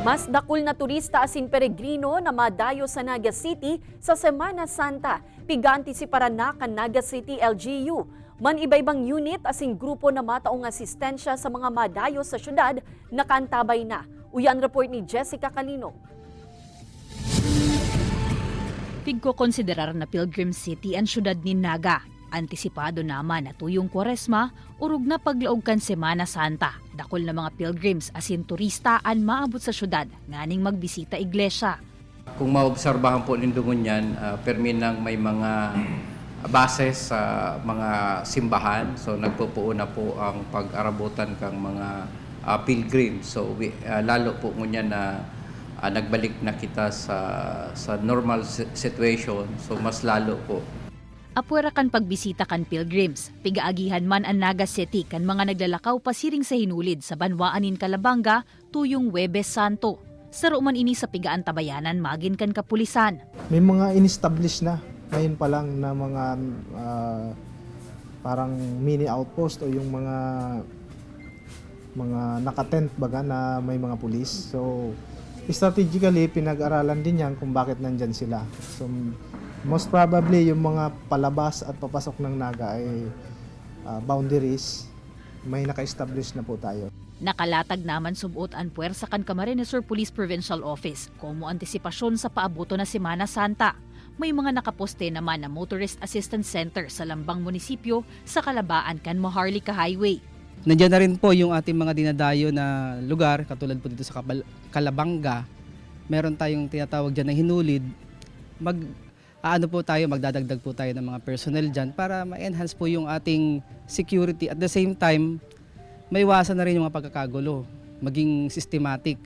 Mas dakul na turista asin peregrino na madayo sa Naga City sa Semana Santa. Piganti si Paranaque Naga City LGU. Man iba-ibang unit asing grupo na mataong asistensya sa mga madayo sa syudad nakaantabay na. Uyan report ni Jessica Calino. Pigko-konsiderar na Pilgrim City ang syudad ni Naga. Antisipado naman na tuyong Kwaresma, urog na paglaog kan Semana Santa. Dakol na mga pilgrims asin turista ang maabot sa syudad nganing magbisita iglesia. Kung maobserbahan po nindungon yan, perminang may mga bases sa mga simbahan. So nagpupuuna po ang pag-arabutan kang mga pilgrims. So lalo po ngunyan na nagbalik na kita sa normal situation. So mas lalo po. Apwera kan pagbisita kan pilgrims, pigaagihan man ang Naga City kan mga naglalakaw pasiring sa hinulid sa Banwaanin Calabanga tuyong Huwebes Santo. Saro man ini sa pigaan tabayanan magin kan kapulisan. May mga in-establish na ngayon pa lang na mga parang mini outpost o yung mga nakatent baga na may mga pulis. So strategically pinag-aralan din yan kung bakit nandyan sila. So most probably yung mga palabas at papasok ng Naga ay boundaries, may naka-establish na po tayo. Nakalatag naman subuot ang puwersa kan Camarines Police Provincial Office como antisipasyon sa paabuto na Semana Santa. May mga nakaposte naman na Motorist Assistance Center sa Lambang Munisipyo sa Calabaan kan Maharlika Highway. Nandiyan na rin po yung ating mga dinadayo na lugar, katulad po dito sa Calabanga. Meron tayong tinatawag dyan na hinulid. Magdadagdag po tayo ng mga personnel dyan para ma-enhance po yung ating security. At the same time, may iwasan na rin yung mga pagkakagulo, maging systematic.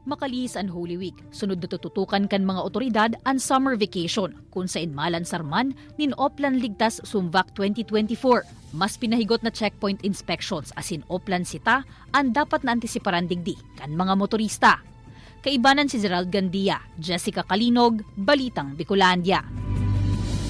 Makalihis ang Holy Week, sunod na tututukan kan mga otoridad ang summer vacation kung sa Inmalan Sarman nin Oplan Ligtas Sumvac 2024. Mas pinahigot na checkpoint inspections asin Oplan Sita ang dapat na antisiparan digdi kan mga motorista. Kaibanan si Gerald Gandia, Jessica Kalinog, Balitang Bicolandia.